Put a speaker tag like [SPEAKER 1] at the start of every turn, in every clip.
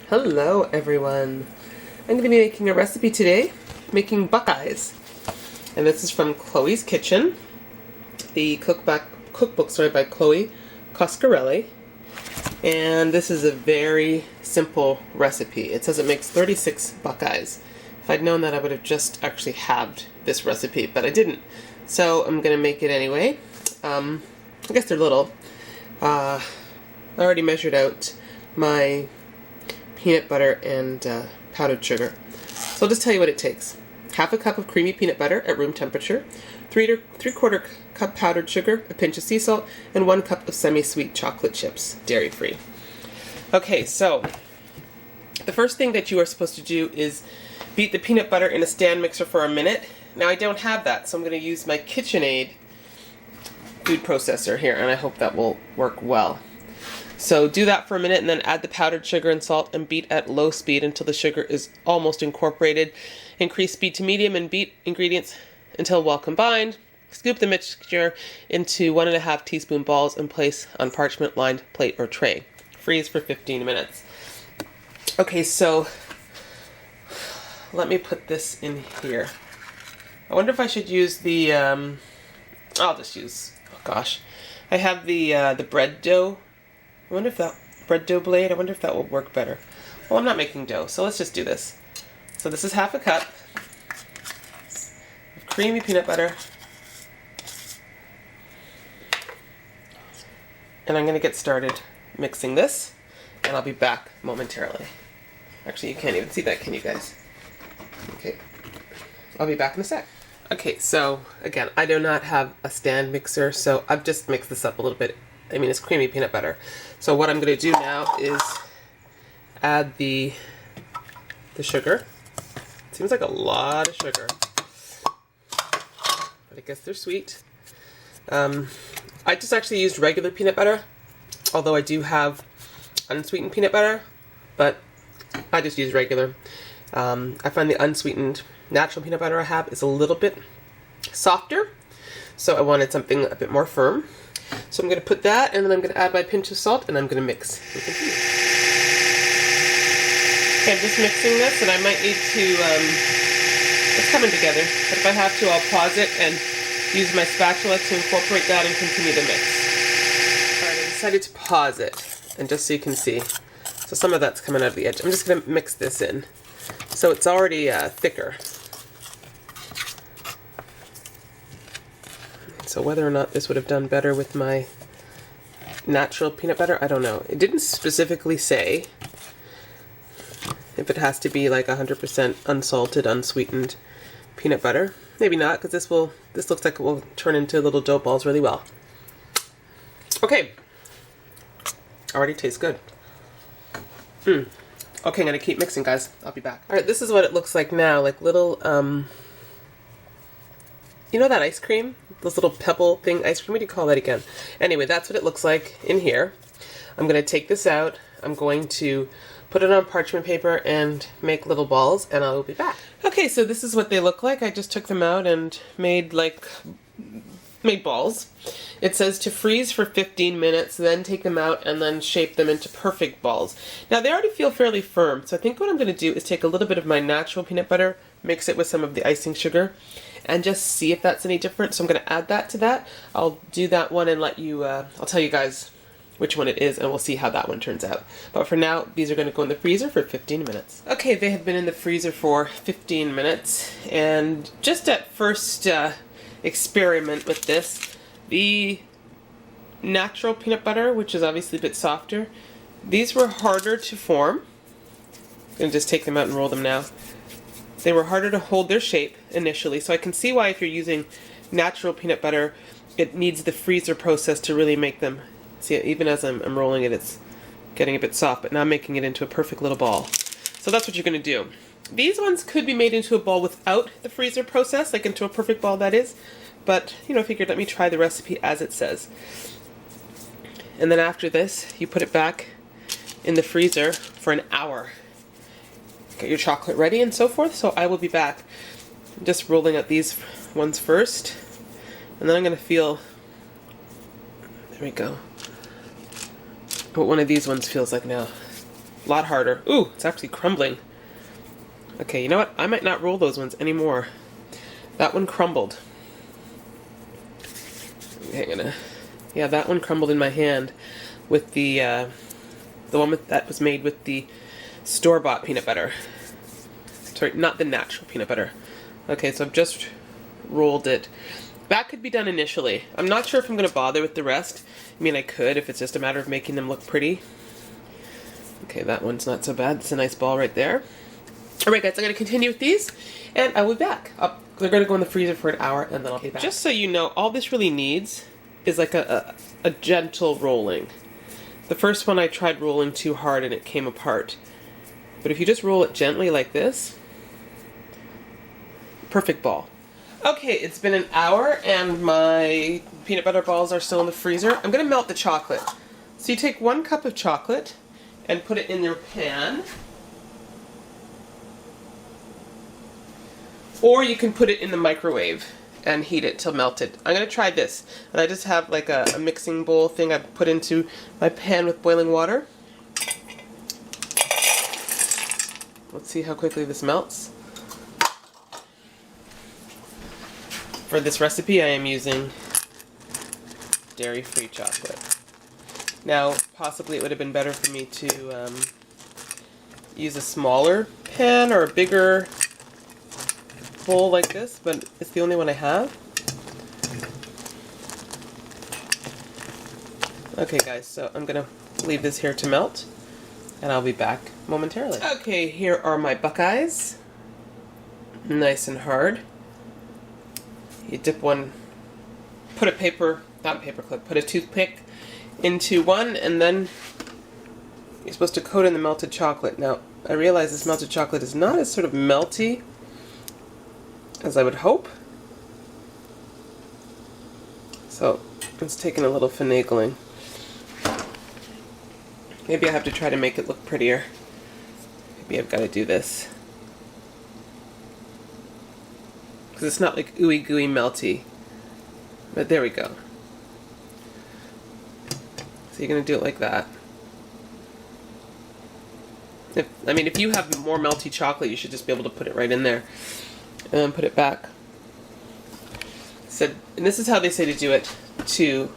[SPEAKER 1] Hello everyone. I'm going to be making a recipe today, making Buckeyes. And this is from Chloe's Kitchen, the cookbook by Chloe Coscarelli. And this is a very simple recipe. It says it makes 36 Buckeyes. If I'd known that, I would have just actually halved this recipe, but I didn't. So I'm going to make it anyway. I guess they're little. I already measured out my peanut butter and powdered sugar. So I'll just tell you what it takes. Half a cup of creamy peanut butter at room temperature, 3/4 cup powdered sugar, a pinch of sea salt, and 1 cup of semi-sweet chocolate chips, dairy-free. Okay, so the first thing that you are supposed to do is beat the peanut butter in a stand mixer for a minute. Now I don't have that, so I'm going to use my KitchenAid Food Processor here, and I hope that will work well. So do that for a minute and then add the powdered sugar and salt and beat at low speed until the sugar is almost incorporated. Increase speed to medium and beat ingredients until well combined. Scoop the mixture into 1.5 teaspoon balls and place on parchment lined plate or tray. Freeze for 15 minutes. Okay, so let me put this in here. I wonder if I should use the, I'll just use, oh gosh. I have the bread dough. I wonder if that bread dough blade, I wonder if that will work better. Well, I'm not making dough, so let's just do this. So this is half a cup of creamy peanut butter. And I'm going to get started mixing this, and I'll be back momentarily. Actually, you can't even see that, can you guys? Okay, I'll be back in a sec. Okay, so again, I do not have a stand mixer, so I've just mixed this up a little bit. I mean, it's creamy peanut butter. So what I'm going to do now is add the sugar. It seems like a lot of sugar, but I guess they're sweet. I just actually used regular peanut butter, although I do have unsweetened peanut butter, but I just use regular. I find the unsweetened natural peanut butter I have is a little bit softer, so I wanted something a bit more firm. So I'm going to put that, and then I'm going to add my pinch of salt, and I'm going to mix. Okay, I'm just mixing this, and I might need to, it's coming together, but if I have to, I'll pause it and use my spatula to incorporate that and continue the mix. Alright, I decided to pause it, and just so you can see. So some of that's coming out of the edge. I'm just going to mix this in. So it's already thicker. So whether or not this would have done better with my natural peanut butter, I don't know. It didn't specifically say if it has to be like 100% unsalted, unsweetened peanut butter. Maybe not, because this looks like it will turn into little dough balls really well. Okay, already tastes good. Okay, I'm gonna keep mixing, guys. I'll be back. All right, this is what it looks like now, like little, you know that ice cream? Those little pebble thing ice cream? What do you call that again? Anyway, that's what it looks like in here. I'm going to take this out. I'm going to put it on parchment paper and make little balls, and I'll be back. Okay, so this is what they look like. I just took them out and made balls. It says to freeze for 15 minutes, then take them out and then shape them into perfect balls. Now they already feel fairly firm, so I think what I'm going to do is take a little bit of my natural peanut butter, mix it with some of the icing sugar, and just see if that's any different. So I'm going to add that to that. I'll do that one and let you, I'll tell you guys which one it is, and we'll see how that one turns out. But for now, these are going to go in the freezer for 15 minutes. Okay, they have been in the freezer for 15 minutes, and just at first experiment with this, the natural peanut butter, which is obviously a bit softer, these were harder to form. I'm going to just take them out and roll them now. They were harder to hold their shape initially, so I can see why if you're using natural peanut butter, it needs the freezer process to really make them. See, even as I'm rolling it, it's getting a bit soft, but now I'm making it into a perfect little ball. So that's what you're going to do. These ones could be made into a ball without the freezer process, like into a perfect ball, that is. But, you know, I figured let me try the recipe as it says. And then after this, you put it back in the freezer for an hour. Get your chocolate ready and so forth, so I will be back. I'm just rolling out these ones first, and then I'm going to feel, there we go, what one of these ones feels like now. A lot harder. Ooh, it's actually crumbling. Okay, you know what? I might not roll those ones anymore. That one crumbled. Okay, yeah, that one crumbled in my hand with the one that was made with the store-bought peanut butter. Sorry, not the natural peanut butter. Okay, so I've just rolled it. That could be done initially. I'm not sure if I'm going to bother with the rest. I mean, I could if it's just a matter of making them look pretty. Okay, that one's not so bad. It's a nice ball right there. Alright guys, I'm going to continue with these, and I will be back. They're going to go in the freezer for an hour, and then I'll be back. Just so you know, all this really needs is like a gentle rolling. The first one I tried rolling too hard and it came apart. But if you just roll it gently like this, perfect ball. Okay, it's been an hour and my peanut butter balls are still in the freezer. I'm going to melt the chocolate. So you take 1 cup of chocolate and put it in your pan. Or you can put it in the microwave and heat it till melted. I'm going to try this. And I just have like a mixing bowl thing I put into my pan with boiling water. Let's see how quickly this melts. For this recipe I am using dairy-free chocolate. Now, possibly it would have been better for me to use a smaller pan or a bigger bowl like this, but it's the only one I have. Okay guys, so I'm gonna leave this here to melt and I'll be back momentarily. Okay, here are my Buckeyes. Nice and hard. You dip one, put a put a toothpick into one, and then you're supposed to coat in the melted chocolate. Now, I realize this melted chocolate is not as sort of melty as I would hope. So, it's taking a little finagling. Maybe I have to try to make it look prettier. Maybe I've got to do this. Because it's not like ooey gooey melty. But there we go. So you're going to do it like that. If you have more melty chocolate, you should just be able to put it right in there. And then put it back. So, and this is how they say to do it. To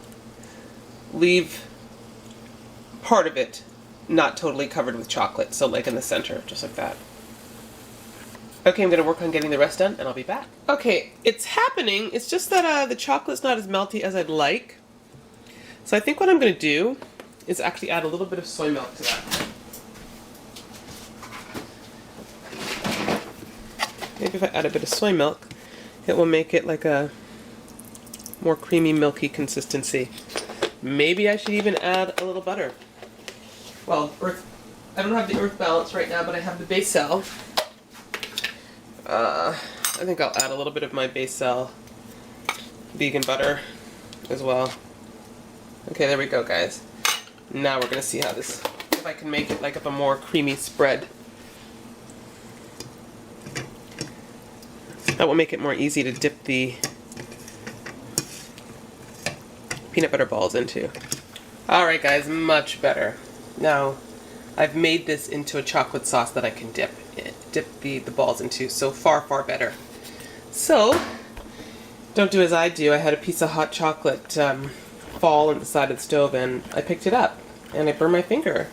[SPEAKER 1] leave part of it not totally covered with chocolate. So like in the center, just like that. Okay, I'm going to work on getting the rest done, and I'll be back. Okay, it's happening. It's just that the chocolate's not as melty as I'd like. So I think what I'm going to do is actually add a little bit of soy milk to that. Maybe if I add a bit of soy milk, it will make it like a more creamy, milky consistency. Maybe I should even add a little butter. Well, I don't have the earth balance right now, but I have the Baicel. I think I'll add a little bit of my Baicel vegan butter as well. Okay, there we go, guys. Now we're gonna see how this, if I can make it like a more creamy spread. That will make it more easy to dip the peanut butter balls into. Alright guys, much better. Now, I've made this into a chocolate sauce that I can dip the balls into, so far better. So, don't do as I do. I had a piece of hot chocolate fall on the side of the stove and I picked it up and I burned my finger.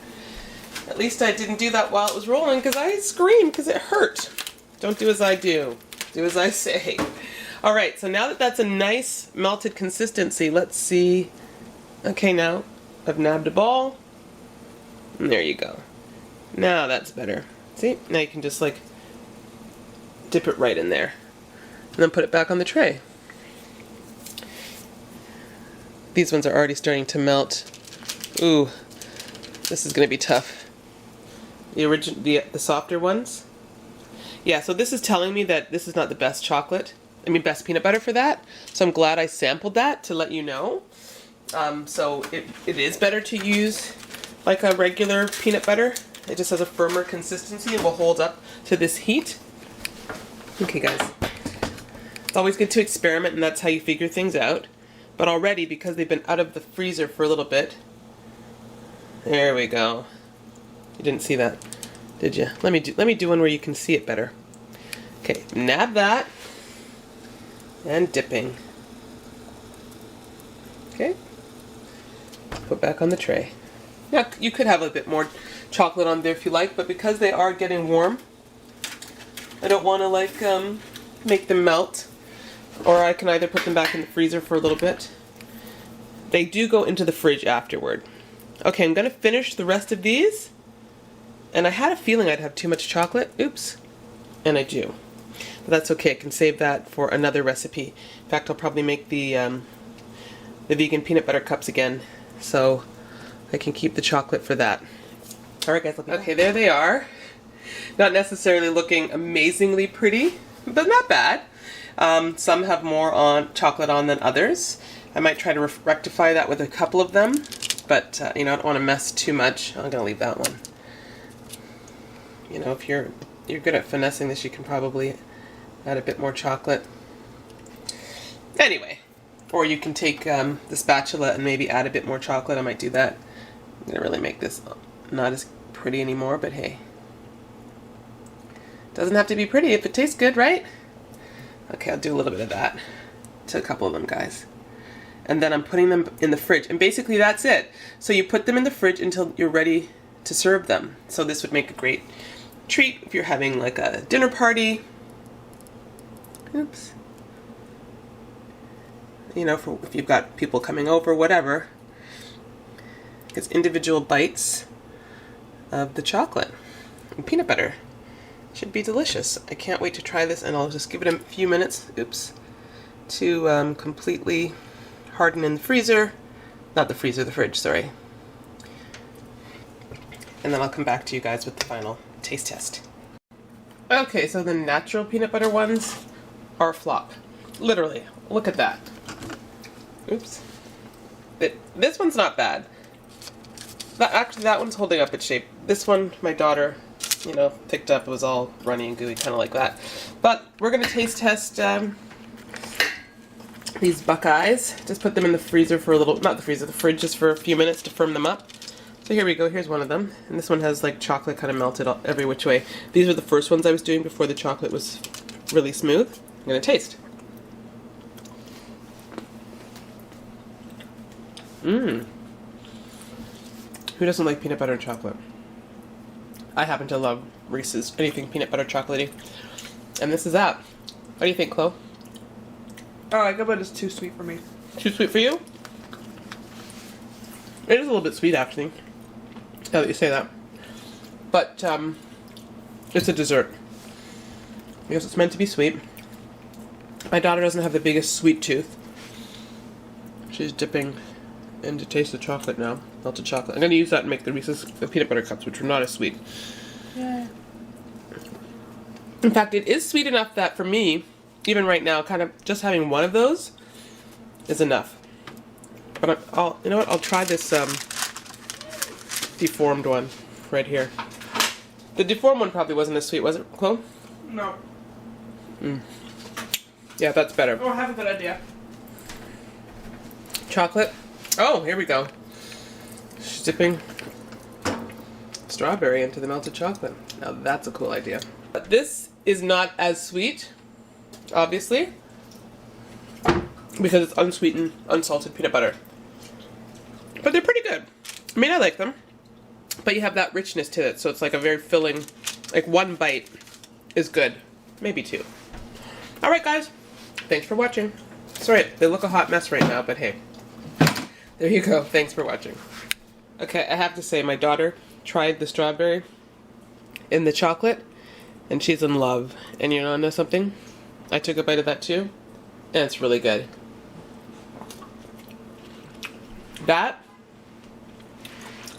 [SPEAKER 1] At least I didn't do that while it was rolling because I screamed because it hurt. Don't do as I do. Do as I say. Alright, so now that that's a nice melted consistency, let's see. Okay, now I've nabbed a ball. And there you go. Now that's better. See? Now you can just like dip it right in there. And then put it back on the tray. These ones are already starting to melt. Ooh, this is going to be tough. The softer ones. Yeah, so this is telling me that this is not the best chocolate. I mean, best peanut butter for that. So I'm glad I sampled that to let you know. So it is better to use like a regular peanut butter. It just has a firmer consistency and will hold up to this heat. Okay, guys. It's always good to experiment, and that's how you figure things out. But already, because they've been out of the freezer for a little bit, there we go. You didn't see that, did you? Let me do one where you can see it better. Okay, nab that. And dipping. Okay. Put back on the tray. Now, you could have a bit more chocolate on there if you like, but because they are getting warm, I don't want to like make them melt. Or I can either put them back in the freezer for a little bit. They do go into the fridge afterward. Okay, I'm going to finish the rest of these. And I had a feeling I'd have too much chocolate. Oops. And I do. But that's okay. I can save that for another recipe. In fact, I'll probably make the vegan peanut butter cups again. So I can keep the chocolate for that. Alright guys, okay, there they are. Not necessarily looking amazingly pretty, but not bad. Some have more chocolate on than others. I might try to rectify that with a couple of them, but you know, I don't want to mess too much. I'm gonna leave that one. You know, if you're good at finessing this, you can probably add a bit more chocolate. Anyway, or you can take the spatula and maybe add a bit more chocolate. I might do that. I'm gonna really make this not as pretty anymore, but hey, doesn't have to be pretty if it tastes good, right? Okay, I'll do a little bit of that to a couple of them, guys. And then I'm putting them in the fridge. And basically that's it. So you put them in the fridge until you're ready to serve them. So this would make a great treat if you're having like a dinner party. Oops. You know, for if you've got people coming over, whatever. It's individual bites of the chocolate and peanut butter. Should be delicious. I can't wait to try this, and I'll just give it a few minutes, oops, to completely harden in the freezer. Not the freezer, the fridge, sorry. And then I'll come back to you guys with the final taste test. Okay, so the natural peanut butter ones are a flop. Literally, look at that. Oops. This one's not bad. Actually, that one's holding up its shape. This one, my daughter, you know, picked up. It was all runny and gooey, kind of like that. But we're going to taste test these Buckeyes. Just put them in the freezer for a little, not the freezer, the fridge, just for a few minutes to firm them up. So here we go. Here's one of them. And this one has like chocolate kind of melted every which way. These were the first ones I was doing before the chocolate was really smooth. I'm going to taste. Mmm. Who doesn't like peanut butter and chocolate? I happen to love Reese's, anything peanut butter chocolatey. And this is that. What do you think, Chloe?
[SPEAKER 2] Oh, I think it's too sweet for me.
[SPEAKER 1] Too sweet for you? It is a little bit sweet, actually, now that you say that. But, it's a dessert. Because it's meant to be sweet. My daughter doesn't have the biggest sweet tooth. She's dipping into taste the chocolate now. Melted chocolate. I'm going to use that and make the Reese's peanut butter cups, which are not as sweet.
[SPEAKER 2] Yeah.
[SPEAKER 1] In fact, it is sweet enough that for me, even right now, kind of just having one of those is enough. But you know what? I'll try this deformed one right here. The deformed one probably wasn't as sweet, was it, Chloe?
[SPEAKER 2] No.
[SPEAKER 1] Yeah, that's better.
[SPEAKER 2] Oh, I have a good idea.
[SPEAKER 1] Chocolate. Oh, here we go. She's dipping strawberry into the melted chocolate. Now that's a cool idea. But this is not as sweet, obviously, because it's unsweetened, unsalted peanut butter. But they're pretty good. I mean, I like them. But you have that richness to it, so it's like a very filling, like one bite is good. Maybe two. Alright guys, thanks for watching. Sorry, they look a hot mess right now, but hey. There you go, thanks for watching. Okay, I have to say, my daughter tried the strawberry in the chocolate, and she's in love. And you know something? I took a bite of that too, and it's really good. That,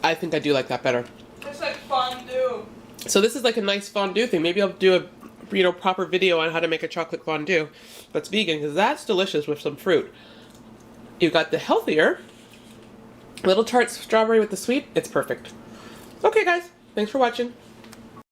[SPEAKER 1] I think I do like that better.
[SPEAKER 2] It's like fondue.
[SPEAKER 1] So this is like a nice fondue thing. Maybe I'll do a proper video on how to make a chocolate fondue that's vegan, because that's delicious with some fruit. You've got the healthier little tart strawberry with the sweet. It's perfect. Okay guys, thanks for watching.